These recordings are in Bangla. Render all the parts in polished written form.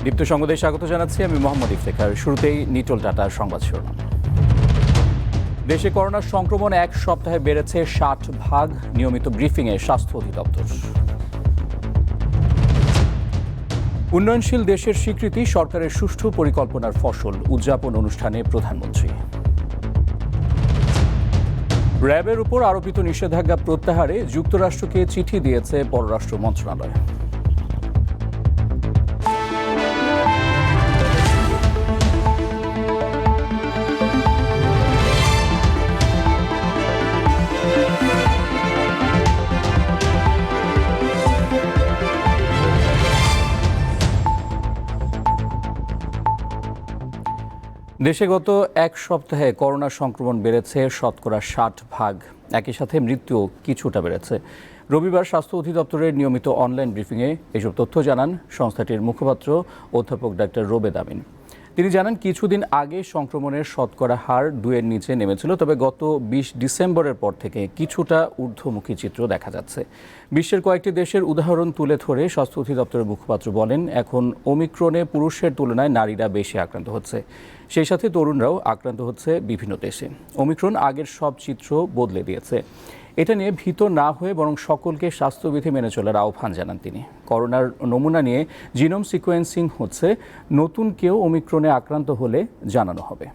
দীপ্ত সংবাদে স্বাগত জানাচ্ছি আমি মোহাম্মদ ইফতেখার। শুরুতেই নিটোল টাটার সংবাদ শিরোনাম। দেশে করোনার সংক্রমণ এক সপ্তাহে বেড়েছে 60 ভাগ, নিয়মিত ব্রিফিংয়ে স্বাস্থ্য অধিদপ্তর। উন্নয়নশীল দেশের স্বীকৃতি সরকারের সুষ্ঠু পরিকল্পনার ফসল, উদযাপন অনুষ্ঠানে প্রধানমন্ত্রী। র্যাবের উপর আরোপিত নিষেধাজ্ঞা প্রত্যাহারে যুক্তরাষ্ট্রকে চিঠি দিয়েছে পররাষ্ট্র মন্ত্রণালয়। দেশে গত এক সপ্তাহে করোনা সংক্রমণ বেড়েছে 60%। একই সাথে মৃত্যু কিছুটা বেড়েছে। রবিবার স্বাস্থ্য অধিদপ্তরের নিয়মিত অনলাইন ব্রিফিংয়ে এসব তথ্য জানান সংস্থাটির মুখপাত্র অধ্যাপক ডাক্তার রোবেদ আমিন। তিনি জানান, কিছুদিন আগে সংক্রমণের শতকরা হার 2-এর নিচে নেমেছিল, তবে গত 20 ডিসেম্বরের পর থেকে কিছুটা ঊর্ধ্বমুখী চিত্র দেখা যাচ্ছে। বিশ্বের কয়েকটি দেশের উদাহরণ তুলে ধরে স্বাস্থ্য অধিদপ্তরের মুখপাত্র বলেন, এখন ওমিক্রনে পুরুষের তুলনায় নারীরা বেশি আক্রান্ত হচ্ছে, সেই সাথে তরুণরাও আক্রান্ত হচ্ছে বিভিন্ন দেশে। ওমিক্রন আগের সব চিত্র বদলে দিয়েছে। এটা নিয়ে ভীত না হয়ে বরং সকলকে স্বাস্থ্যবিধি মেনে চলার আহ্বান জানান তিনি। করোনার নমুনা নিয়ে জিনোম সিকোয়েন্সিং হচ্ছে, নতুন কেউ ওমিক্রনে আক্রান্ত হলে জানানো হবে।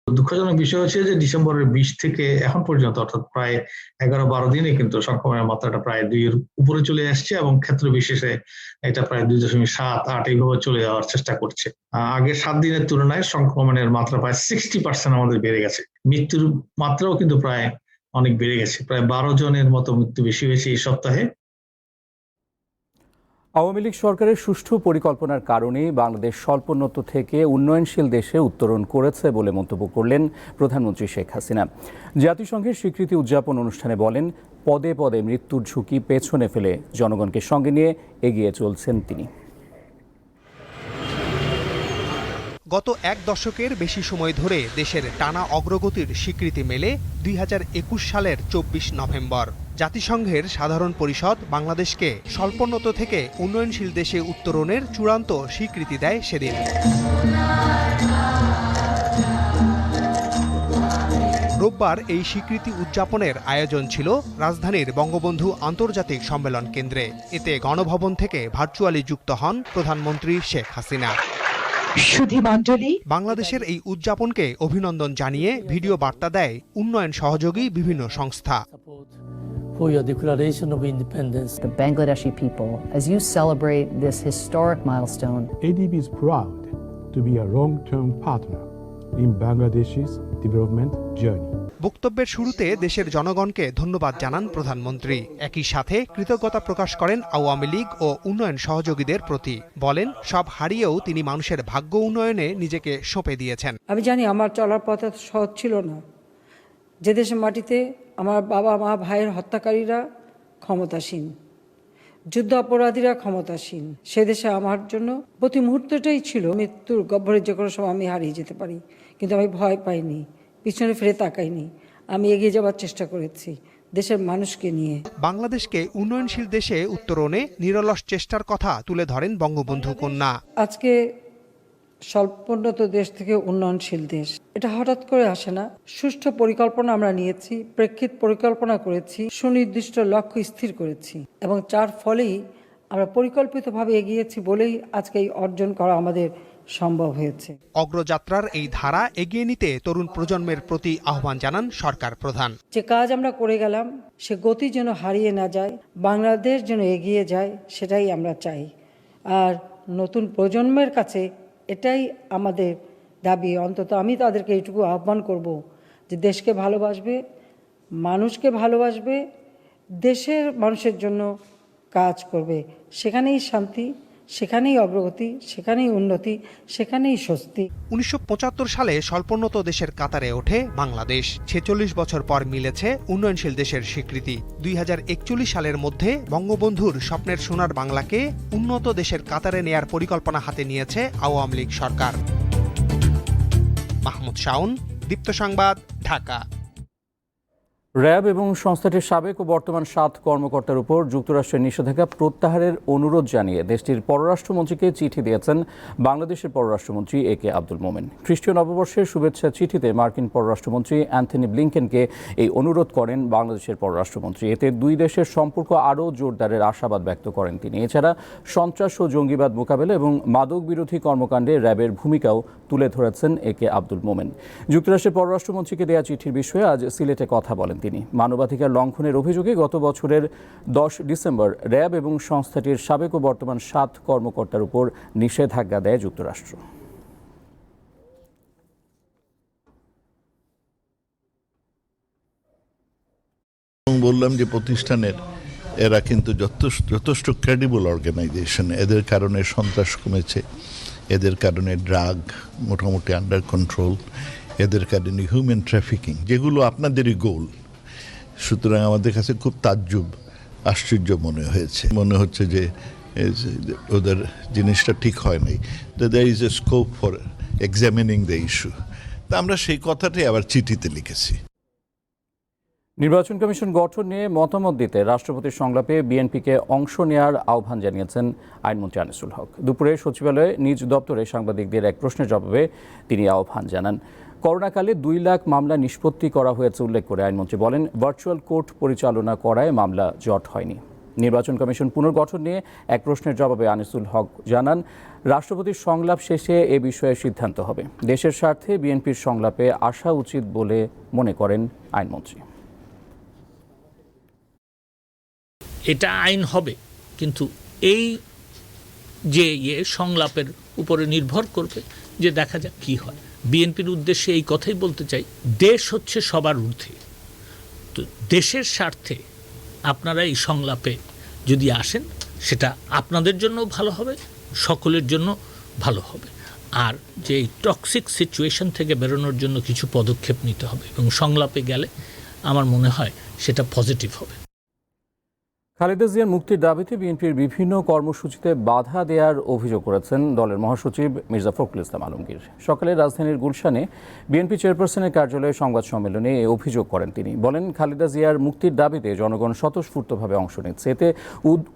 দুঃখজনক বিষয় হচ্ছে যে ডিসেম্বরের 20 থেকে এখন পর্যন্ত অর্থাৎ প্রায় 11-12 দিনে কিন্তু সংক্রমণের মাত্রাটা প্রায় 2-এর উপরে চলে আসছে এবং ক্ষেত্র বিশেষে এটা প্রায় 2.7-8 এইভাবে চলে যাওয়ার চেষ্টা করছে। আগে 7 দিনের তুলনায় সংক্রমণের মাত্রা প্রায় 60% আমাদের বেড়ে গেছে। মৃত্যুর মাত্রাও কিন্তু প্রায় অনেক বেড়ে গেছে, প্রায় 12 জনের মতো মৃত্যু বেশি হয়েছে এই সপ্তাহে। আওয়ামী লীগ সরকারের সুষ্ঠু পরিকল্পনার কারণেই বাংলাদেশ স্বল্পোন্নত থেকে উন্নয়নশীল দেশে উত্তরণ করেছে বলে মন্তব্য করলেন প্রধানমন্ত্রী শেখ হাসিনা। জাতিসংঘের স্বীকৃতি উদযাপন অনুষ্ঠানে বলেন, পদে পদে মৃত্যুর ঝুঁকি পেছনে ফেলে জনগণকে সঙ্গে নিয়ে এগিয়ে চলছেন তিনি। গত এক দশকের বেশি সময় ধরে দেশের টানা অগ্রগতির স্বীকৃতি মেলে 2021 সালের 24 নভেম্বর। জাতিসংঘের সাধারণ পরিষদ বাংলাদেশকে স্বল্পোন্নত থেকে উন্নয়নশীল দেশে উত্তরণের চূড়ান্ত স্বীকৃতি দেয় সেদিন। রোববার এই স্বীকৃতি উদযাপনের আয়োজন ছিল রাজধানীর বঙ্গবন্ধু আন্তর্জাতিক সম্মেলন কেন্দ্রে। এতে গণভবন থেকে ভার্চুয়ালি যুক্ত হন প্রধানমন্ত্রী শেখ হাসিনা। বাংলাদেশের এই উদযাপনকে অভিনন্দন জানিয়ে ভিডিও বার্তা দেয় উন্নয়ন সহযোগী বিভিন্ন সংস্থা। For your declaration of independence. The Bangladeshi people, as you celebrate this historic milestone, ADB is proud to be a long-term partner in Bangladesh's development journey. বক্তব্যের শুরুতে দেশের জনগণকে ধন্যবাদ জানান প্রধানমন্ত্রী। একই সাথে কৃতজ্ঞতা প্রকাশ করেন আওয়ামী লীগ ও উন্নয়ন সহযোগীদের প্রতি। বলেন, সব হারিয়েও তিনি মানুষের ভাগ্য উন্নয়নে নিজেকে সঁপে দিয়েছেন। আমি জানি আমার চলার পথ সহজ ছিল না। যে দেশের মাটিতে আমার বাবা মা ভাইয়ের হত্যাকারীরা ক্ষমতাসীন, যুদ্ধ অপরাধীরা ক্ষমতাসীন, সে দেশে আমার জন্য প্রতি মুহূর্তটাই ছিল মৃত্যুর গহ্বরে। যে কোনো সময় আমি হারিয়ে যেতে পারি, কিন্তু আমি ভয় পাইনি, পিছনে ফিরে তাকাইনি। আমি এগিয়ে যাওয়ার চেষ্টা করেছি দেশের মানুষকে নিয়ে। বাংলাদেশকে উন্নয়নশীল দেশে উত্তরণে নিরলস চেষ্টার কথা তুলে ধরেন বঙ্গবন্ধু কন্যা। আজকে স্বল্পোন্নত দেশ থেকে উন্নয়নশীল দেশ, এটা হঠাৎ করে আসে না। সুষ্ঠু পরিকল্পনা আমরা নিয়েছি, প্রেক্ষিত পরিকল্পনা করেছি, সুনির্দিষ্ট লক্ষ্য স্থির করেছি এবং যার ফলেই আমরা পরিকল্পিতভাবে এগিয়েছি বলেই আজকে এই অর্জন করা আমাদের সম্ভব হয়েছে। অগ্রযাত্রার এই ধারা এগিয়ে নিতে তরুণ প্রজন্মের প্রতি আহ্বান জানান সরকার প্রধান। যে কাজ আমরা করে গেলাম সে গতি যেন হারিয়ে না যায়, বাংলাদেশ যেন এগিয়ে যায়, সেটাই আমরা চাই। আর নতুন প্রজন্মের কাছে এটাই আমাদের দাবি। অন্তত আমি তাদেরকে এইটুকু আহ্বান করব যে দেশকে ভালোবাসবে, মানুষকে ভালোবাসবে, দেশের মানুষের জন্য কাজ করবে। সেখানেই শান্তি, সেখানেই অগ্রগতি, সেখানেই উন্নতি, সেখানেই স্বস্তি। 1975 সালে স্বল্পোন্নত দেশের কাতারে ওঠে বাংলাদেশ। 46 বছর পর মিলেছে উন্নয়নশীল দেশের স্বীকৃতি। 2041 সালের মধ্যে বঙ্গবন্ধুর স্বপ্নের সোনার বাংলাকে উন্নত দেশের কাতারে নেয়ার পরিকল্পনা হাতে নিয়েছে আওয়ামী লীগ সরকার। মাহমুদ শাওন, দীপ্ত সংবাদ, ঢাকা। র্যাব এবং সংস্থাটির সাবেক ও বর্তমান 7 কর্মকর্তার উপর যুক্তরাষ্ট্রের নিষেধাজ্ঞা প্রত্যাহারের অনুরোধ জানিয়ে দেশটির পররাষ্ট্রমন্ত্রীকে চিঠি দিয়েছেন বাংলাদেশের পররাষ্ট্রমন্ত্রী একে আব্দুল মোমেন। খ্রিস্টীয় নববর্ষের শুভেচ্ছা চিঠিতে মার্কিন পররাষ্ট্রমন্ত্রী অ্যান্থনি ব্লিংকেনকে এই অনুরোধ করেন বাংলাদেশের পররাষ্ট্রমন্ত্রী। এতে দুই দেশের সম্পর্ক আরও জোরদারের আশাবাদ ব্যক্ত করেন তিনি। এছাড়া সন্ত্রাস ও জঙ্গিবাদ মোকাবেলা এবং মাদক বিরোধী কর্মকাণ্ডে র্যাবের ভূমিকাও তুলে ধরেছেন একে আব্দুল মোমেন। যুক্তরাষ্ট্রের পররাষ্ট্রমন্ত্রীকে দেয়া চিঠির বিষয়ে আজ সিলেটে কথা বলেন তিনি। মানবাধিকার লঙ্ঘনের অভিযোগে গত বছরের 10 ডিসেম্বর র্যাব এবং সংস্থাটির সাবেক ও বর্তমান 7 কর্মকর্তার উপর নিষেধাজ্ঞা দেয় যুক্তরাষ্ট্র। বললাম যে প্রতিষ্ঠানের এরা কিন্তু যথেষ্ট ক্রেডিবল অর্গানাইজেশন। এদের কারণে সন্ত্রাস কমেছে, এদের কারণে ড্রাগ মোটামুটি আন্ডার কন্ট্রোল, এদের কারণে হিউম্যান ট্রাফিকিং, যেগুলো আপনাদেরই গোল। সুতরাং আমাদের কাছে খুব আশ্চর্য মনে হচ্ছে যে ওদের জিনিসটা ঠিক হয় নাই। There is a scope for examining the issue. তা আমরা সেই কথাটাই আবার চিঠিতে লিখেছি। নির্বাচন কমিশন গঠন নিয়ে মতামত দিতে রাষ্ট্রপতির সংলাপে বিএনপিকে অংশ নেওয়ার আহ্বান জানিয়েছেন আইনমন্ত্রী আনিসুল হক। দুপুরে সচিবালয়ে নিজ দপ্তরে সাংবাদিকদের এক প্রশ্নের জবাবে তিনি আহ্বান জানান। করোনাকালে 2 লাখ মামলা নিষ্পত্তি করা হয়েছে উল্লেখ করে আইনমন্ত্রী বলেন, ভার্চুয়াল কোর্ট পরিচালনা করায় মামলা জট হয়নি। নির্বাচন কমিশন পুনর্গঠন নিয়ে এক প্রশ্নের জবাবে আনিসুল হক জানান, রাষ্ট্রপতির সংলাপ শেষে এ বিষয়ে সিদ্ধান্ত হবে। দেশের স্বার্থে বিএনপির সংলাপে আসা উচিত বলে মনে করেন আইনমন্ত্রী। এটা আইন হবে, কিন্তু এই যে সংলাপের উপরে নির্ভর করবে, যে দেখা যাক কি হয়। বিএনপির উদ্দেশ্যে এই কথাই বলতে চাই, দেশ হচ্ছে সবার ঊর্ধ্বে। তো দেশের স্বার্থে আপনারা এই সংলাপে যদি আসেন, সেটা আপনাদের জন্য ভালো হবে, সকলের জন্য ভালো হবে। আর যে টক্সিক সিচুয়েশন থেকে বেরোনোর জন্য কিছু পদক্ষেপ নিতে হবে, এবং সংলাপে গেলে আমার মনে হয় সেটা পজিটিভ হবে। খালেদা জিয়ার মুক্তির দাবিতে বিএনপির বিভিন্ন কর্মসূচিতে বাধা দেওয়ার অভিযোগ করেছেন দলের মহাসচিব মির্জা ফখরুল ইসলাম আলমগীর। সকালে রাজধানীর গুলশানে বিএনপি চেয়ারপারসনের কার্যালয়ে সংবাদ সম্মেলনে এই অভিযোগ করেন তিনি। বলেন, খালেদা জিয়ার মুক্তির দাবিতে জনগণ স্বতঃস্ফূর্তভাবে অংশ নিচ্ছে। এতে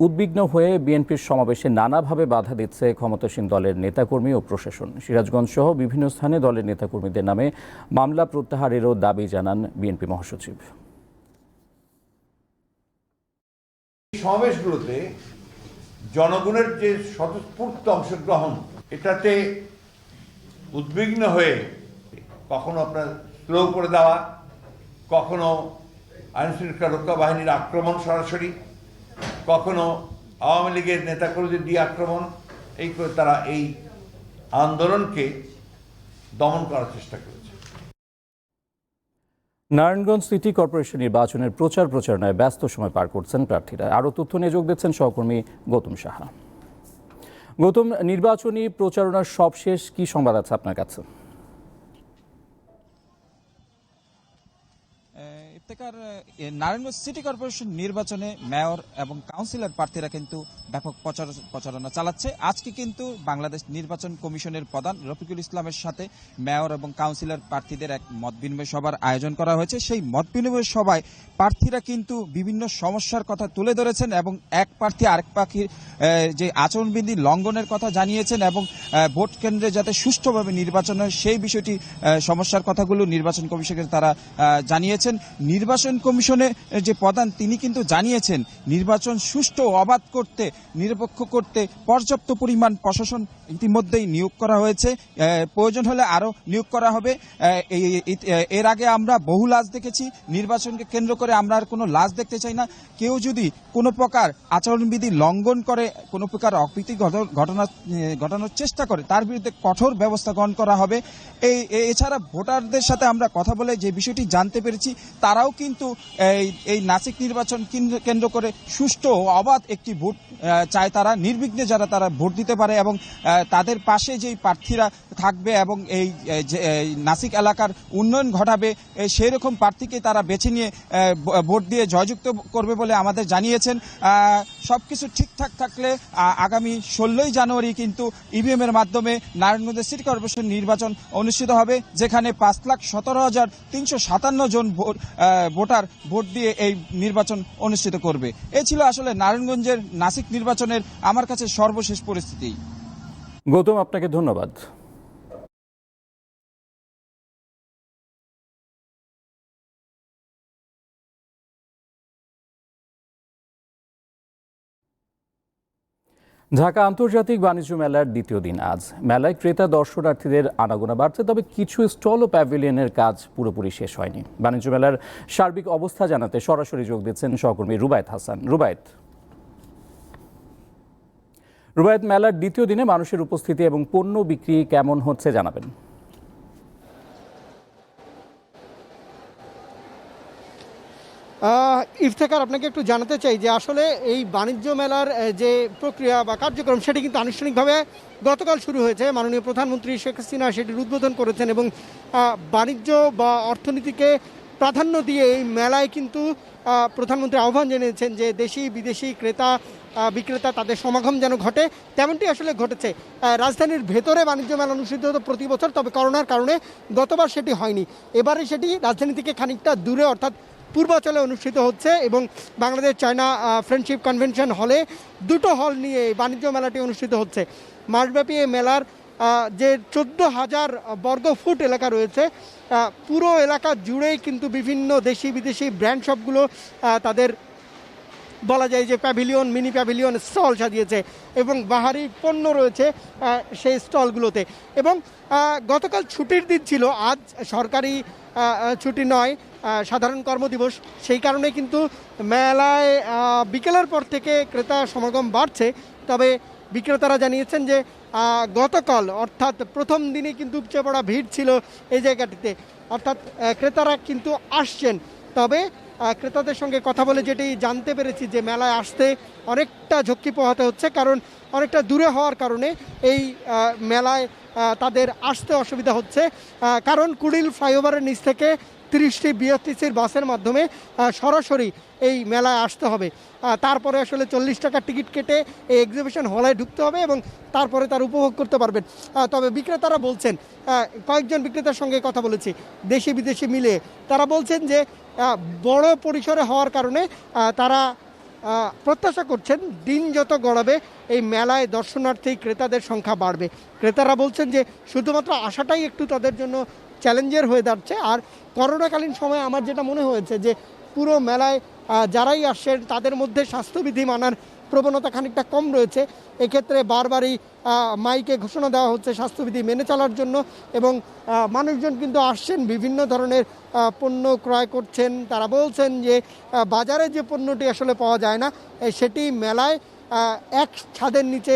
উদ্বিগ্ন হয়ে বিএনপির সমাবেশে নানাভাবে বাধা দিচ্ছে ক্ষমতাসীন দলের নেতাকর্মী ও প্রশাসন। সিরাজগঞ্জ সহ বিভিন্ন স্থানে দলের নেতাকর্মীদের নামে মামলা প্রত্যাহারেরও দাবি জানান বিএনপি মহাসচিব। সমাবেশগুলোতে জনগণের যে স্বতঃস্ফূর্ত অংশগ্রহণ, এটাতে উদ্বিগ্ন হয়ে কখনো আপনার স্লো করে দেওয়া, কখনো আইনশৃঙ্খলা রক্ষা বাহিনীর আক্রমণ সরাসরি, কখনো আওয়ামী লীগের নেতাকর্মীদের দিয়ে আক্রমণ, এই করে তারা এই আন্দোলনকে দমন করার চেষ্টা করেছে। নারায়ণগঞ্জ সিটি কর্পোরেশন নির্বাচনের প্রচারণায় ব্যস্ত সময় পার করছেন প্রার্থীরা। আরও তথ্য নিয়ে যোগ দিচ্ছেন সহকর্মী গৌতম সাহা। গৌতম, নির্বাচনী প্রচারণার সবশেষ কি সংবাদ আছে আপনার কাছে? নারায়ণগঞ্জ সিটি কর্পোরেশন নির্বাচনে মেয়র এবং কাউন্সিলর প্রার্থীরা কিন্তু ব্যাপক প্রচারণা চালাচ্ছে। আজকে কিন্তু বাংলাদেশ নির্বাচন কমিশনের প্রধান রফিকুল ইসলামের সাথে মেয়র এবং কাউন্সিলর প্রার্থীদের এক মত বিনিময় সভার আয়োজন করা হয়েছে। সেই মত বিনিময় সভায় প্রার্থীরা কিন্তু বিভিন্ন সমস্যার কথা তুলে ধরেছেন এবং এক প্রার্থী আরেক প্রার্থীর যে আচরণবিধি লঙ্ঘনের কথা জানিয়েছেন এবং ভোট কেন্দ্রে যাতে সুষ্ঠুভাবে নির্বাচন হয় সেই বিষয়টি সমস্যার কথাগুলো নির্বাচন কমিশনকে তারা জানিয়েছেন। নির্বাচন কমিশনের যে প্রধান তিনি কিন্তু জানিয়েছেন, নির্বাচন সুষ্ঠু অবাধ করতে, নিরপেক্ষ করতে পর্যাপ্ত পরিমাণ প্রশাসন ইতিমধ্যেই নিয়োগ করা হয়েছে, প্রয়োজন হলে আরও নিয়োগ করা হবে। এর আগে আমরা বহু লাশ দেখেছি, নির্বাচনকে কেন্দ্র করে আমরা আর কোনো লাশ দেখতে চাই না। কেউ যদি কোনো প্রকার আচরণবিধি লঙ্ঘন করে, কোনো প্রকার অপ্রীতি ঘটানোর চেষ্টা করে, তার বিরুদ্ধে কঠোর ব্যবস্থা গ্রহণ করা হবে। এছাড়া ভোটারদের সাথে আমরা কথা বলে যে বিষয়টি জানতে পেরেছি, তারাও কিন্তু এই নাসিক নির্বাচন কেন্দ্র করে সুষ্ঠু ও অবাধ একটি ভোট চায়। তারা নির্বিঘ্নে তারা ভোট দিতে পারে এবং তাদের পাশে যেই প্রার্থীরা থাকবে এবং এই নাসিক এলাকার উন্নয়ন ঘটাবে, সেই রকম প্রার্থীকে তারা বেছে নিয়ে ভোট দিয়ে জয়যুক্ত করবে বলে আমাদের জানিয়েছেন। সবকিছু ঠিকঠাক থাকলে আগামী 16ই জানুয়ারি কিন্তু ইভিএম এর মাধ্যমে নারায়ণগঞ্জ সিটি কর্পোরেশন নির্বাচন অনুষ্ঠিত হবে, যেখানে 5,17,357 জন ভোটার ভোট দিয়ে এই নির্বাচন অনুষ্ঠিত করবে। এই ছিল আসলে নারায়ণগঞ্জের নাসিক নির্বাচনের আমার কাছে সর্বশেষ পরিস্থিতি। গৌতম, আপনাকে ধন্যবাদ। ঢাকা আন্তর্জাতিক বাণিজ্য মেলার দ্বিতীয় দিন আজ। মেলায় ক্রেতা দর্শনার্থীদের আনাগোনা বাড়ছে, তবে কিছু স্টল ও প্যাভিলিয়নের কাজ পুরোপুরি শেষ হয়নি। বাণিজ্য মেলার সার্বিক অবস্থা জানাতে সরাসরি যোগ দিচ্ছেন সহকর্মী রুবায়েত হাসান। রুবায়েত, মেলার দ্বিতীয় দিনে মানুষের উপস্থিতি এবং পণ্য বিক্রি কেমন হচ্ছে জানাবেন। ইফতেখার, আপনাকে একটু জানাতে চাই যে আসলে এই বাণিজ্য মেলার যে প্রক্রিয়া বা কার্যক্রম সেটি কিন্তু আনুষ্ঠানিকভাবে গতকাল শুরু হয়েছে। মাননীয় প্রধানমন্ত্রী শেখ হাসিনা সেটির উদ্বোধন করেছেন এবং বাণিজ্য বা অর্থনীতিকে প্রাধান্য দিয়ে এই মেলায় কিন্তু প্রধানমন্ত্রী আহ্বান জানিয়েছেন যে দেশি বিদেশি ক্রেতা বিক্রেতা তাদের সমাগম যেন ঘটে। তেমনটি আসলে ঘটেছে। রাজধানীর ভেতরে বাণিজ্য মেলা অনুষ্ঠিত হতো প্রতি বছর, তবে করোনার কারণে গতবার সেটি হয়নি। এবারে সেটি রাজধানী থেকে খানিকটা দূরে অর্থাৎ পূর্বাঞ্চলে অনুষ্ঠিত হচ্ছে এবং বাংলাদেশ চায়না ফ্রেন্ডশিপ কনভেনশন হলে দুটো হল নিয়ে এই বাণিজ্য মেলাটি অনুষ্ঠিত হচ্ছে। মাসব্যাপী এই মেলার যে 14,000 বর্গ ফুট এলাকা রয়েছে, পুরো এলাকা জুড়েই কিন্তু বিভিন্ন দেশি বিদেশি ব্র্যান্ড শপগুলো তাদের বলা যায় যে প্যাভিলিয়ন, মিনি প্যাভিলিয়ন স্টল সাজিয়েছে এবং বাহারি পণ্য রয়েছে সেই স্টলগুলোতে। এবং গতকাল ছুটির দিন ছিল, আজ সরকারি ছুটি নয়, সাধারণ কর্মদিবস। সেই কারণে কিন্তু মেলায় বিকেলের পর থেকে ক্রেতা সমাগম বাড়ছে। তবে বিক্রেতারা জানিয়েছেন যে গতকাল অর্থাৎ প্রথম দিনে কিন্তু উপচে পড়া ভিড় ছিল এই জায়গাটিতে, অর্থাৎ ক্রেতারা কিন্তু আসছেন। তবে ক্রেতাদের সঙ্গে কথা বলে যেটি জানতে পেরেছি যে মেলায় আসতে অনেকটা ঝক্কি পোহাতে হচ্ছে, কারণ অনেকটা দূরে হওয়ার কারণে এই মেলায় তাদের আসতে অসুবিধা হচ্ছে। কারণ কুড়িল ফ্লাইওভারের নিচ থেকে 30টি বিআরটিসির বাসের মাধ্যমে সরাসরি এই মেলায় আসতে হবে। তারপরে আসলে 40 টাকা টিকিট কেটে এই এক্সিবিশন হলে ঢুকতে হবে এবং তারপরে তার উপভোগ করতে পারবেন। তবে বিক্রেতারা বলছেন, কয়েকজন বিক্রেতার সঙ্গে কথা বলেছি দেশি বিদেশি মিলে, তারা বলছেন যে বড় পরিসরে হওয়ার কারণে তারা প্রত্যাশা করছেন দিন যত গড়াবে এই মেলায় দর্শনার্থী ক্রেতাদের সংখ্যা বাড়বে। ক্রেতারা বলছেন যে শুধুমাত্র আসাটাই একটু তাদের জন্য চ্যালেঞ্জের হয়ে দাঁড়ছে। আর করোনাকালীন সময়ে আমার যেটা মনে হয়েছে যে পুরো মেলায় যারাই আসছেন তাদের মধ্যে স্বাস্থ্যবিধি মানার প্রবণতা খানিকটা কম রয়েছে। এক্ষেত্রে বারবারই মাইকে ঘোষণা দেওয়া হচ্ছে স্বাস্থ্যবিধি মেনে চলার জন্য এবং মানুষজন কিন্তু আসছেন বিভিন্ন ধরনের পণ্য ক্রয় করছেন। তারা বলছেন যে বাজারে যে পণ্যটি আসলে পাওয়া যায় না সেটি মেলায় এক ছাদের নিচে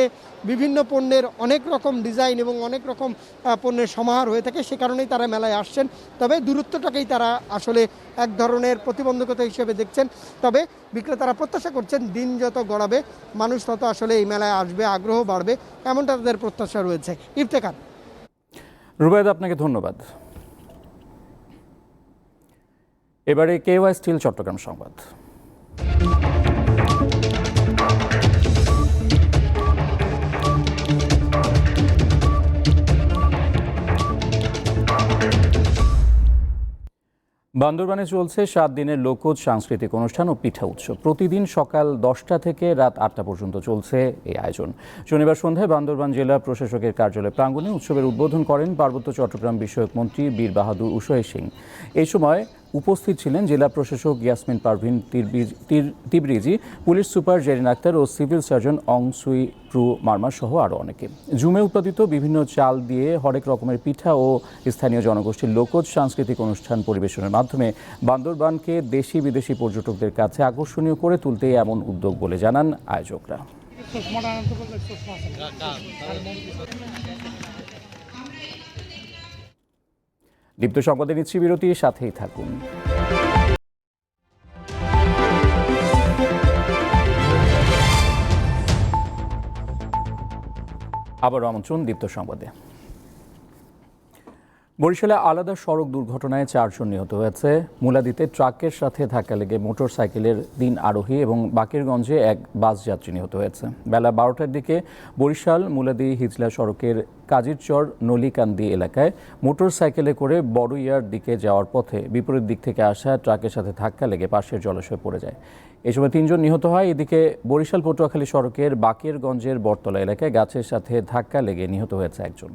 বিভিন্ন পণ্যের অনেক রকম ডিজাইন এবং অনেক রকম পণ্যের সমাহার হয়ে থাকে, সে কারণেই তারা মেলায় আসছেন। তবে দূরত্বটাকেই তারা আসলে এক ধরনের প্রতিবন্ধকতা হিসেবে দেখছেন। তবে বিক্রেতারা প্রত্যাশা করছেন দিন যত গড়াবে মানুষ তত আসলে এই মেলায় আসবে, আগ্রহ বাড়বে, এমনটা তাদের প্রত্যাশা রয়েছে। ইফতেখার। রুবায়েত, আপনাকে ধন্যবাদ। এবারে কেওয়াই স্টিল চট্টগ্রাম সংবাদ। বান্দরবানে চলছে 7 দিনের লোকজ সাংস্কৃতিক অনুষ্ঠান ও পিঠা উৎসব। প্রতিদিন সকাল 10টা থেকে রাত 8টা পর্যন্ত চলছে এই আয়োজন। শনিবার সন্ধ্যায় বান্দরবান জেলা প্রশাসকের কার্যালয় প্রাঙ্গণে উৎসবের উদ্বোধন করেন পার্বত্য চট্টগ্রাম বিষয়ক মন্ত্রী বীর বাহাদুর উশয় সিং। এই সময় উপস্থিত ছিলেন জেলা প্রশাসক ইয়াসমিন পারভিন তিবরিজি, পুলিশ সুপার জেরিন আক্তার ও সিভিল সার্জন অং সুই প্রু মার্মা সহ আরও অনেকে। জুমে উৎপাদিত বিভিন্ন চাল দিয়ে হরেক রকমের পিঠা ও স্থানীয় জনগোষ্ঠীর লোকজ সাংস্কৃতিক অনুষ্ঠান পরিবেশনের মাধ্যমে বান্দরবানকে দেশি বিদেশি পর্যটকদের কাছে আকর্ষণীয় করে তুলতে এমন উদ্যোগ বলে জানান আয়োজকরা। দীপ্ত সংবাদে নিচ্ছি বিরতি, সাথেই থাকুন। আবারও আমন্ত্রণ দীপ্ত সংবাদে। বরিশালে আলাদা সড়ক দুর্ঘটনায় 4 জন নিহত হয়েছে। মুলাদিতে ট্রাকের সাথে ধাক্কা লেগে মোটরসাইকেলের 3 আরোহী এবং বাকেরগঞ্জে এক বাস যাত্রী নিহত হয়েছে। বেলা 12টার দিকে বরিশাল মুলাদি হিজলা সড়কের কাজিরচর নলিকান্দি এলাকায় মোটরসাইকেলে করে বড়ইয়ার দিকে যাওয়ার পথে বিপরীত দিক থেকে আসা ট্রাকের সাথে ধাক্কা লেগে পাশের জলাশয়ে পড়ে যায়। এই সময় 3 জন নিহত হয়। এদিকে বরিশাল পটুয়াখালী সড়কের বাকেরগঞ্জের বটতলা এলাকায় গাছের সাথে ধাক্কা লেগে নিহত হয়েছে একজন।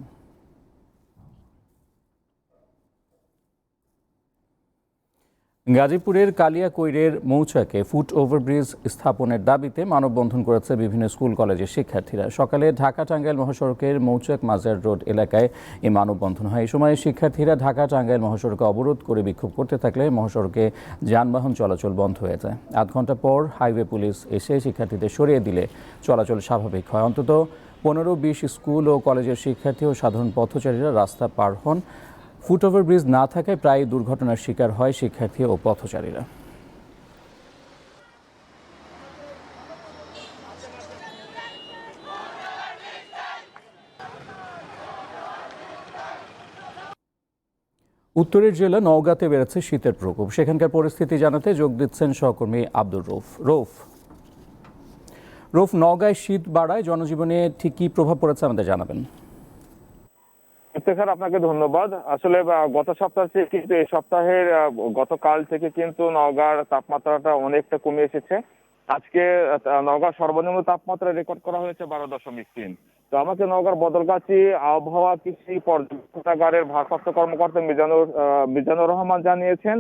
গাজীপুরের কালিয়াকৈরের মৌচাকে ফুট ওভারব্রিজ স্থাপনের দাবিতে মানববন্ধন করেছে বিভিন্ন স্কুল কলেজের শিক্ষার্থীরা। সকালে ঢাকা টাঙ্গাইল মহাসড়কের মৌচাক মাজার রোড এলাকায় এই মানববন্ধন হয়। এই সময় শিক্ষার্থীরা ঢাকা টাঙ্গাইল মহাসড়কে অবরোধ করে বিক্ষোভ করতে থাকলে মহাসড়কে যানবাহন চলাচল বন্ধ হয়ে যায়। আধ ঘন্টা পর হাইওয়ে পুলিশ এসে শিক্ষার্থীদের সরিয়ে দিলে চলাচল স্বাভাবিক হয়। অন্তত 15-20 স্কুল ও কলেজের শিক্ষার্থী ও সাধারণ পথচারীরা রাস্তা পার হন। ফুট ওভারব্রিজ না থাকায় প্রায় দুর্ঘটনার শিকার হয় শিক্ষার্থী ও পথচারীরা। উত্তরের জেলা নওগাঁতে বেড়েছে শীতের প্রকোপ। সেখানকার পরিস্থিতি জানাতে যোগ দিচ্ছেন সহকর্মী আব্দুর রৌফ। নওগাঁয় শীত বাড়ায় জনজীবনে ঠিক কী প্রভাব পড়েছে আমাদের জানাবেন। ইফতেখার, আপনাকে ধন্যবাদ। আসলে গত সপ্তাহ থেকে কিন্তু এই সপ্তাহের গতকাল থেকে কিন্তু নওগাঁর তাপমাত্রাটা অনেকটা কমে এসেছে। আজকে নওগাঁর সর্বনিম্ন তাপমাত্রা রেকর্ড করা হয়েছে 12.3। তো আমাকে নওগাঁর বদলগাছি আবহাওয়া কৃষি পর্যবেক্ষণাগারের ভারপ্রাপ্ত কর্মকর্তা মিজানুর রহমান জানিয়েছেন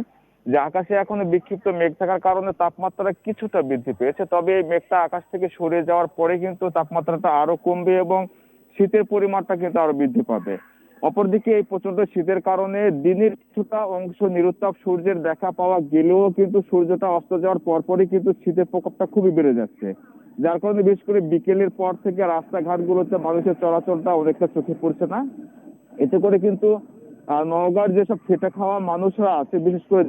যে আকাশে এখনো বিক্ষিপ্ত মেঘ থাকার কারণে তাপমাত্রা কিছুটা বৃদ্ধি পেয়েছে। তবে এই মেঘটা আকাশ থেকে সরে যাওয়ার পরে কিন্তু তাপমাত্রাটা আরো কমবে এবং শীতের পরিমাণটা কিন্তু আরো বৃদ্ধি পাবে। অপরদিকে এই প্রচন্ড শীতের কারণে দিনের কিছুটা অংশ নিরুত্তাপ সূর্যের দেখা পাওয়া গেলেও কিন্তু সূর্যটা অস্ত যাওয়ার পরপরই কিন্তু শীতের প্রকোপটা খুবই বেড়ে যাচ্ছে, যার কারণে বিশেষ করে বিকেলের পর থেকে রাস্তাঘাটগুলোতে মানুষের চলাচলটা অনেকটা চোখে পড়ছে না। এতে করে কিন্তু নওগাঁর যেসব খেটে খাওয়া মানুষরা আছে, বিশেষ করে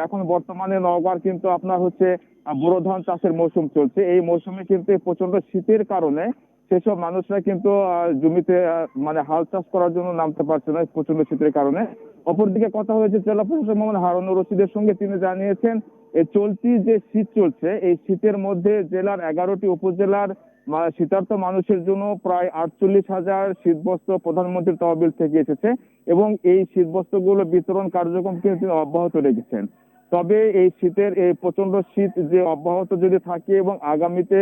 এখন বর্তমানে নওগাঁর কিন্তু আপনার হচ্ছে বোরো ধান চাষের মৌসুম চলছে। এই মৌসুমে কিন্তু প্রচন্ড শীতের কারণে সেসব মানুষরা কিন্তু জমিতে মানে হাল চাষ করার জন্য নামতে পারছে না প্রচন্ড শীতের কারণে। অপরদিকে কথা হয়েছে জেলা প্রশাসক মোহাম্মদ হারুনুর রশিদের সঙ্গে। তিনি জানিয়েছেন এই চলতি যে শীত চলছে, এই শীতের মধ্যে জেলার 11টি উপজেলার শীতার্ত মানুষের জন্য প্রায় 48,000 শীতবস্ত্র প্রধানমন্ত্রীর তহবিল থেকে এসেছে এবং এই শীতবস্ত্রগুলো বিতরণ কার্যক্রম কিন্তু তিনি অব্যাহত রেখেছেন। তবে এই শীতের এই প্রচন্ড শীত যে অব্যাহত যদি থাকে এবং আগামীতে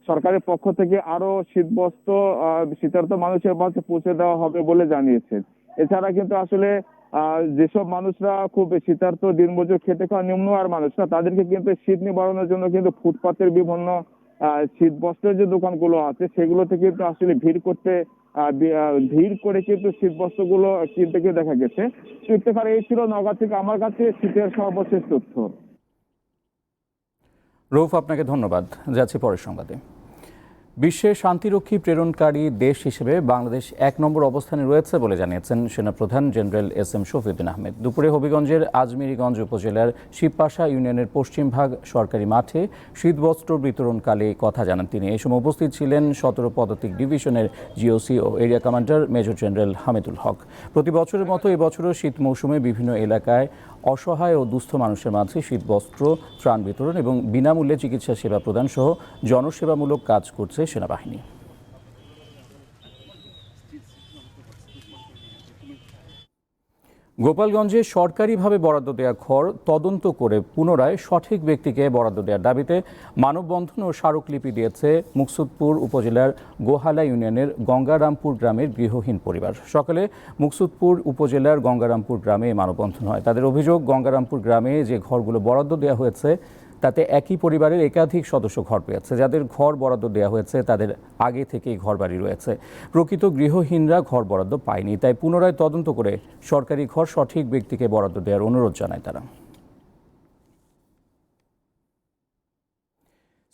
সরকারের পক্ষ থেকে আরো শীতবস্ত্র শীতার্ত মানুষের মাঝে পৌঁছে দেওয়া হবে বলে জানিয়েছেন। এছাড়া কিন্তু আসলে যেসব মানুষরা খুব শীতার্ত দিনমজুর খেটে খাওয়া নিম্ন আয়ের মানুষরা, তাদেরকে কিন্তু শীত নিবারণের জন্য কিন্তু ফুটপাতের বিভিন্ন শীত বস্ত্রের যে দোকানগুলো আছে সেগুলোতে কিন্তু আসলে ভিড় করে কিন্তু শীত বস্ত্রগুলো কিনতে গিয়ে দেখা গেছে। এই ছিল নওগাঁ থেকে আমার কাছে শীতের সর্বশেষ তথ্য। রৌফ, আপনাকে ধন্যবাদ। যাচ্ছি পরের সংবাদে। বিশ্বে শান্তিরক্ষী প্রেরণকারী দেশ হিসেবে বাংলাদেশ 1 নম্বর অবস্থানে রয়েছে বলে জানিয়েছেন সেনাপ্রধান জেনারেল এস.এম. শফিউদ্দিন আহমেদ। দুপুরে হবিগঞ্জের আজমিরিগঞ্জ উপজেলার শিবপাশা ইউনিয়নের পশ্চিমভাগ সরকারি মাঠে শীতবস্ত্র বিতরণকালে কথা জানান তিনি। এই সময় উপস্থিত ছিলেন 17 পদাতিক ডিভিশনের জিওসি ও area commander major general Hamidul Haque. প্রতি বছরের মতো এবছরও শীত মৌসুমে বিভিন্ন এলাকায় অসহায় ও দুস্থ মানুষের মাঝে শীতবস্ত্র, ত্রাণ বিতরণ এবং বিনামূল্যে চিকিৎসা সেবা প্রদান সহ জনসেবামূলক কাজ করছে সেনাবাহিনী। গোপালগঞ্জে সরকারিভাবে বরাদ্দ দেওয়া ঘর তদন্ত করে পুনরায় সঠিক ব্যক্তিকে বরাদ্দ দেওয়ার দাবিতে মানববন্ধন ও স্মারকলিপি দিয়েছে মুকসুদপুর উপজেলার গোহালা ইউনিয়নের গঙ্গারামপুর গ্রামের গৃহহীন পরিবার। সকালে মুকসুদপুর উপজেলার গঙ্গারামপুর গ্রামে মানববন্ধন হয়। তাদের অভিযোগ, গঙ্গারামপুর গ্রামে যে ঘরগুলো বরাদ্দ দেওয়া হয়েছে তাতে একই পরিবারের একাধিক সদস্য ঘর পেয়েছে। যাদের ঘর বরাদ্দ দেওয়া হয়েছে তাদের আগে থেকেই ঘরবাড়ি রয়েছে। প্রকৃত গৃহহীনরা ঘর বরাদ্দ পায়নি। তাই পুনরায় তদন্ত করে সরকারি ঘর সঠিক ব্যক্তিকে বরাদ্দ দেওয়ার অনুরোধ জানায় তারা।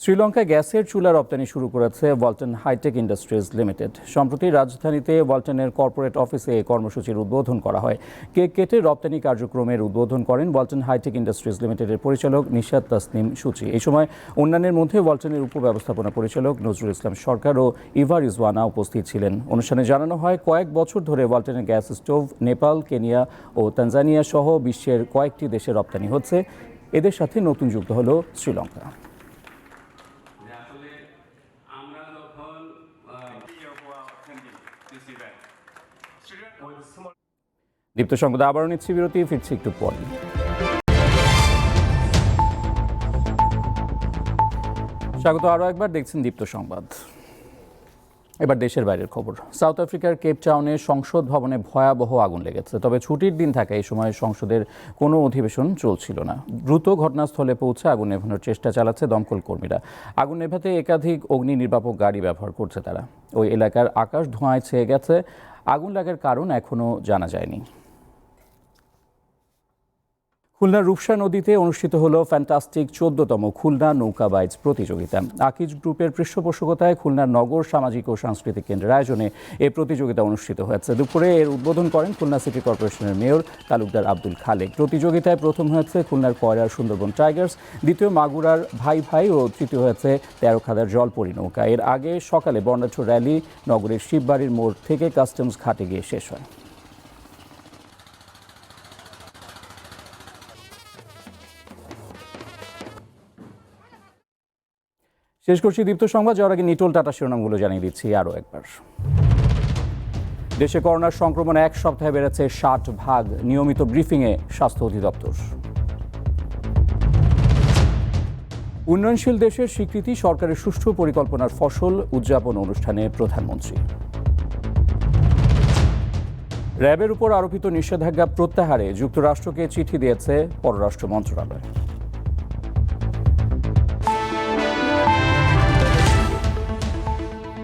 শ্রীলঙ্কায় গ্যাসের চুলা রপ্তানি শুরু করেছে ওয়ালটন হাইটেক ইন্ডাস্ট্রিজ লিমিটেড। সম্প্রতি রাজধানীতে ওয়ালটনের কর্পোরেট অফিসে কর্মসূচির উদ্বোধন করা হয়। কেক কেটে রপ্তানি কার্যক্রমের উদ্বোধন করেন ওয়ালটন হাইটেক ইন্ডাস্ট্রিজ লিমিটেডের পরিচালক নিশাত তাসনিম সূচি। এই সময় অন্যান্যের মধ্যে ওয়ালটনের উপব্যবস্থাপনা পরিচালক নজরুল ইসলাম সরকার ও ইভা রিজওয়ানা উপস্থিত ছিলেন। অনুষ্ঠানে জানানো হয়, কয়েক বছর ধরে ওয়ালটনের গ্যাস স্টোভ নেপাল, কেনিয়া ও তানজানিয়া সহ বিশ্বের কয়েকটি দেশে রপ্তানি হচ্ছে। এদের সাথে নতুন যুক্ত হল শ্রীলঙ্কা। দীপ্ত সংবাদে আবারও নিচ্ছি বিরতি, ফিরছি একটু পরে। স্বাগত আরও একবার, দেখছেন দীপ্ত সংবাদ। এবার দেশের বাইরের খবর। সাউথ আফ্রিকার কেপ টাউনে সংসদ ভবনে ভয়াবহ আগুন লেগেছে। তবে ছুটির দিন থাকায় এই সময় সংসদের কোনো অধিবেশন চলছিল না। দ্রুত ঘটনাস্থলে পৌঁছে আগুন নেভানোর চেষ্টা চালাচ্ছে দমকল কর্মীরা। আগুন নেভাতে একাধিক অগ্নি নির্বাপক গাড়ি ব্যবহার করছে তারা। ওই এলাকার আকাশ ধোঁয়ায় ছেয়ে গেছে। আগুন লাগার কারণ এখনও জানা যায়নি। খুলনার রূপসা নদীতে অনুষ্ঠিত হল ফ্যান্টাস্টিক 14তম খুলনা নৌকা বাইচ প্রতিযোগিতা। আকিজ গ্রুপের পৃষ্ঠপোষকতায় খুলনার নগর সামাজিক ও সাংস্কৃতিক কেন্দ্রের আয়োজনে এই প্রতিযোগিতা অনুষ্ঠিত হয়েছে। দুপুরে এর উদ্বোধন করেন খুলনা সিটি কর্পোরেশনের মেয়র তালুকদার আব্দুল খালেক। প্রতিযোগিতায় প্রথম হয়েছে খুলনার কয়রার সুন্দরবন টাইগার্স, দ্বিতীয় মাগুরার ভাই ভাই ও তৃতীয় হয়েছে 13 খাদার জলপরি নৌকা। এর আগে সকালে বর্ণাঢ্য র্যালি নগরের শিববাড়ির মোড় থেকে কাস্টমস ঘাটে গিয়ে শেষ হয়। শেষ করছি দীপ্ত সংবাদ। যাওয়ার আগে নিটোল টাটা শিরোনামগুলো জানিয়ে দিচ্ছি আরও একবার। দেশে করোনার সংক্রমণ এক সপ্তাহে বেড়েছে 60 ভাগ, নিয়মিত ব্রিফিংয়ে স্বাস্থ্য অধিদপ্তর। উন্নয়নশীল দেশের স্বীকৃতি সরকারের সুষ্ঠু পরিকল্পনার ফসল, উদযাপন অনুষ্ঠানে প্রধানমন্ত্রী। র্যাবের উপর আরোপিত নিষেধাজ্ঞা প্রত্যাহারে যুক্তরাষ্ট্রকে চিঠি দিয়েছে পররাষ্ট্র মন্ত্রণালয়।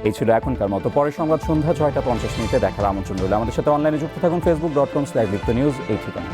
এই ছিল এখনকার মতো। পরের সংবাদ সন্ধ্যা 6টা 50 মিনিটে দেখার আমন্ত্রণ রইল। আমাদের সাথে অনলাইনে যুক্ত থাকুন facebook.com/diptonews এই ঠিকানা।